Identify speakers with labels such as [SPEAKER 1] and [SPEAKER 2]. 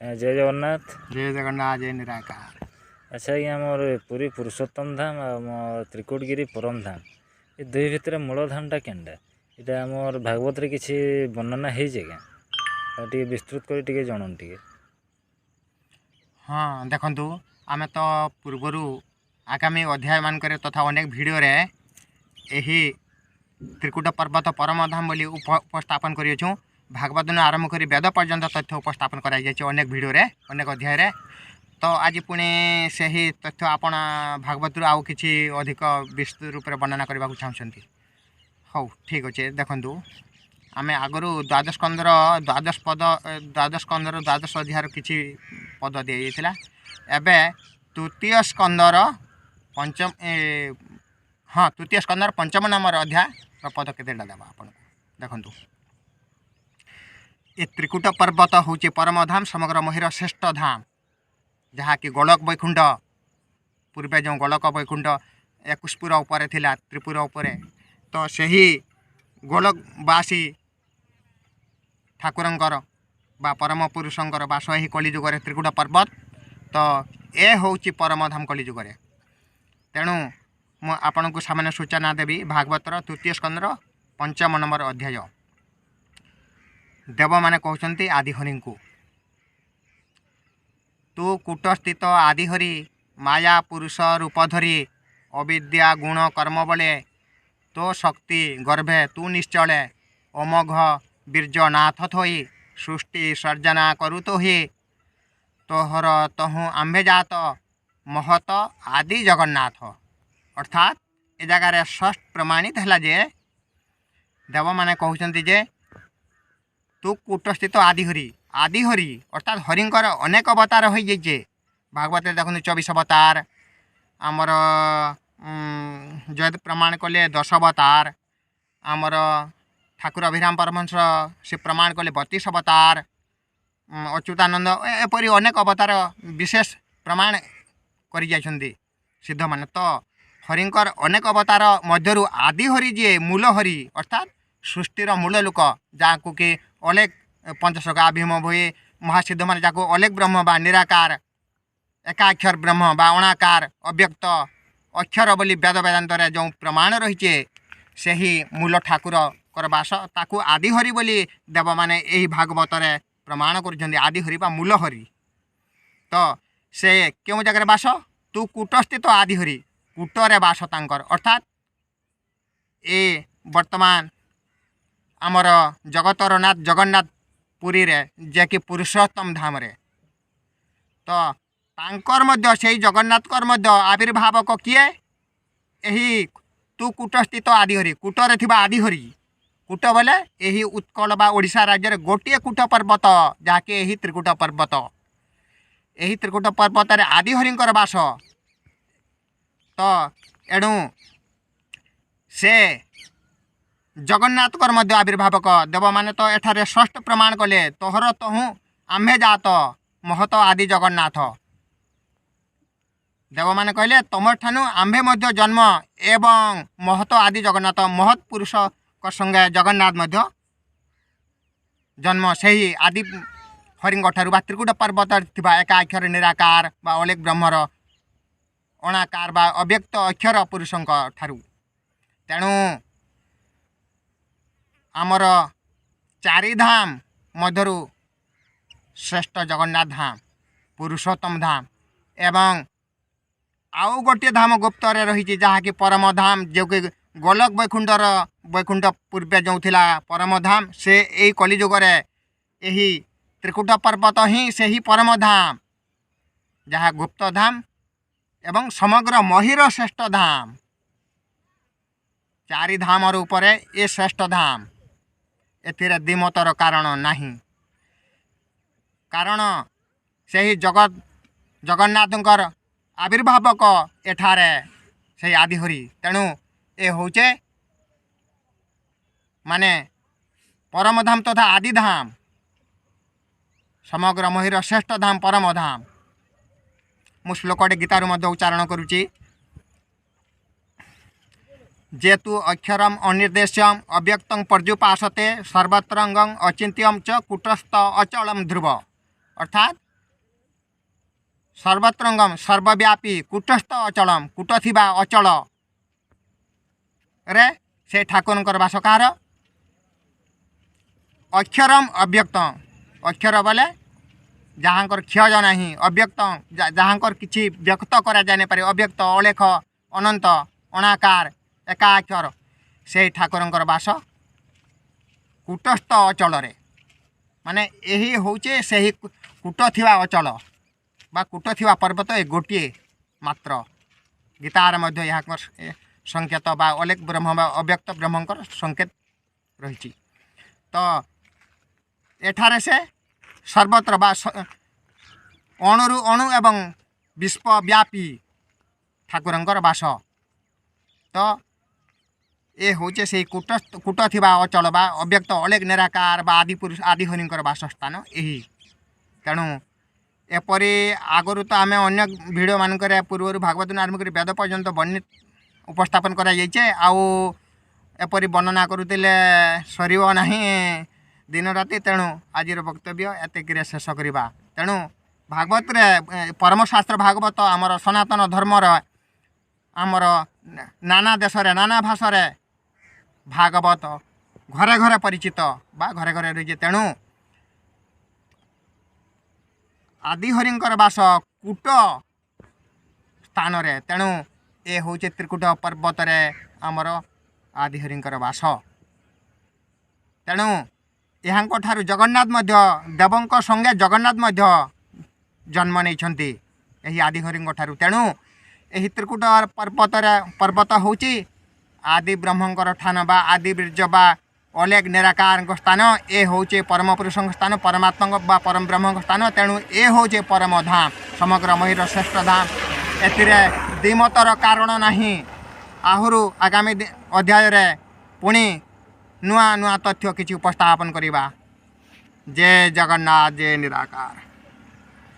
[SPEAKER 1] जय जगन्नाथ।
[SPEAKER 2] जय जगन्नाथ जय निराकार।
[SPEAKER 1] अच्छा आज्ञा मोर पुरी पुरुषोत्तम धाम और मोर त्रिकुटगिरी परम धाम ये दुई भितर मूल धामटा केनटा इटा मोर भागवत रे किसी वर्णना है टे विस्तृत कर टे जन टे।
[SPEAKER 2] हाँ देखु आम तो पूर्वर आगामी अध्याय मानक तथा अनेक भिडियो यही त्रिकुट पर्वत परम धाम बोली उपस्थापन करूँ। भागवत आरंभ कर वेद पर्यंत तथ्य उपस्थापन कर अनेक भिडियो अनेक अध्याय तो आज पुणी से ही तथ्य आपण भागवत आउ कि अधिक विस्तृत रूप से वर्णना करने को चाहते। हौ ठीक अच्छे देखु आम आगु द्वादश स्कंदर द्वादश स्कंदर द्वादश अध्याय किसी पद दी जाता एवं तृतीय स्कंदर पंचम हाँ तृतीय स्कंदर पंचम नंबर अध्याय पद के देवा आपको देखु ये त्रिकुट पर्वत हूँ परम धाम समग्र महिर श्रेष्ठ धाम जहाँकि गोलक वैकुंठ पूर्वे जो गोलक वैकुंठ 21 उपर थिला त्रिपुर उपर तो सही गोलकवासी ठाकुरंकर बा परम पुरुषंकर बास ही कलिजुगर त्रिकुट पर्वत तो ए हूँ परम धाम कलिजुगर। तेणु मु आपण को सामान्य सूचना देवी भागवतर तृतीय स्कंदर पंचम नंबर अध्याय देव माने कहते आदिहरि को तू कूटस्थित आदिहरि माया पुरुष रूपधरी अविद्या गुण कर्म बले तो शक्ति गर्भे तू निश्चले अमोघ बीर्ज नाथ थोई सृष्टि सर्जना करू तो ही तोहर तहु आम्भे जात महत आदि जगन्नाथ। अर्थात ए जगार षष्ठ प्रमाणित है जे देव माने कहते जे तू कूटस्थित आदिहरि आदिहरि अर्थात हरिंकर अनेक अवतार हो जाइए। भागवत देखो 24 अवतार आमर जयद प्रमाण कले 10 अवतार आमर ठाकुर अभिराम परमहंस से प्रमाण कले 32 अवतार अच्युतानंद एपरी अनेक अवतार विशेष प्रमाण कर सिद्ध मान तो हरिंकर अनेक अवतार मध्यरु आदिहरि जी मूल हरि अर्थात सृष्टिर मूल लोक जहाँ को कि अलेख पंचशका भीम भोई महासिद्ध मान जाको अलेख ब्रह्म बा निराकार एकाक्षर ब्रह्म बा अणाकार अव्यक्त अक्षर बोली वेद वेदांतर जो प्रमाण रही से ही मूल ठाकुर करवास ताकू आदिहरि बोली देव माने यही भागवत प्रमाण कर आदिहरि बा मूल हरि तो से क्यों जगह बास तू कूटस्थित आदिहरि कूटरे बास तांकर अर्थात ए वर्तमान आमर जगतर नाथ जगन्नाथ पुरी रे जे कि पुरुषोत्तम धाम रे तो तांकर मध्य से जगन्नाथकर मध्य आविर्भावक किए यही तू कूटस्थित आदिहरि कूटरे थिबा आदिहरि कूट बोले यही उत्कल बा ओडिशा राज्य रे गोटे कूट पर्वत जहाँकि यही त्रिकुट पर्वत यही त्रिकुट पर्वत रे आदिहरिंकर बास तो एणु से जगन्नाथकर मध्य आविर्भावक देव माने तो एठारे षष्ठ प्रमाण कले तोहर तहु आम्भे जात महत आदि जगन्नाथ देव माने कहले तुम ठानु आम्भे मध्य जन्म एवं महत आदि जगन्नाथ महत पुरुष को संगे जगन्नाथ मध्य जन्म से ही आदि हरिंग ठारू बा त्रिकुट पर्वत थिबा एकाक्षर निराकार बा अलेख ब्रह्मर अणाकार बा अव्यक्त अक्षर पुरुषंक ठारू तेणु आमर चारिधाम मध्यरु श्रेष्ठ जगन्नाथ धाम पुरुषोत्तम धाम एवं आउ गोटे धाम गुप्त रही जहाँ कि परम धाम जो कि गोलक वैकुंठर वैकुंठ पूर्वे जो थिला परम धाम से यही कलिजुगर यही त्रिकुट पर्वत ही से ही परम धाम जहाँ गुप्त धाम एवं समग्र महिर श्रेष्ठ धाम चारि धाम ऊपर ये श्रेष्ठ धाम एथिरे द्विमतर कारण नहीं कारण से ही जगत जगन्नाथंकर आविर्भावक एठारे से आदिहरि तेणु ए होचे माने परम धाम तथा आदि धाम समग्र महिर श्रेष्ठ धाम परम धाम मु श्लोकटे गीतारू मध्य उच्चारण करुच्ची जेतु अक्षरम अनिर्देश्यम अव्यक्तं पर्युपासते सर्वत्रंगं अचिंत्यम च कूटस्थ अचलम ध्रुव अर्थात सर्वत्रंगम सर्वव्यापी कूटस्थ अचलम कूट थिबा अचल रे से ठाकुरंकर बास कार अक्षरम अव्यक्त अक्षर बोले जहाँकर क्षय नहीं अव्यक्त जहाँकर किसी व्यक्त करा जाने पारे अव्यक्त अलेख अनंत अणाकार एकाक्षर से ठाकुरंकर बास कूटस्थ अचल रे माने यही होचे सही कूट थिबा अचल बा कूट थिबा पर्वत ए गोटे मात्र गीतार मध्य यहाँ संकेत बा अलेख ब्रह्म बा अव्यक्त ब्रह्मंकर संकेत रही तो एठारे से सर्वत्र बा अणुरु अणु एवं विश्वव्यापी ठाकुरंकर बास तो ये होचे से कूट थिबा अचल बा अव्यक्त अलेख निराकार बा आदि पुरुष आदि हरिंकर बासस्थान यही तेणु एपरी आगुरी तो आम अन्य भिडियो मानक पूर्व भागवत आरंभ कर वेद पर्यंत वर्णित उपस्थापन कराइए आउ एपरी वर्णना करुले सर ना दिन राति तेणु आज वक्तव्य एतिक शेष करवा तेणु भागवत रे परमशास्त्र भागवत आमर सनातन धर्मर आमर नाना देश नाना भाषा भागवत घरे घरे परिचित बा घरे घरे रही तेणु आदिहरिंकर बास कूट स्थान रे तेणु ए हूँ त्रिकूट पर्वत रे आमर आदिहरिंकर बास तेणु यहाँ ठारू जगन्नाथ मध्य देवंक संगे जगन्नाथ मध्य जन्म नहीं यही आदिहरिंक ठारू तेणु यही त्रिकूट पर्वत हूँ आदि ब्रह्मंकर स्थान बा आदि बीर्ज बा अलेख निराकार स्थान ए हूँ परम पुरुष स्थान परमात्मा बा परम ब्रह्म स्थान तेणु ए हूँ परम धाम समग्र महिर श्रेष्ठ धाम एथिरे द्विमतर कारण नहीं आहु आगामी अध्याय रे पुणी नुआ नुआ तथ्य किसी उपस्थापन करवा जय जगन्नाथ जय निराकार।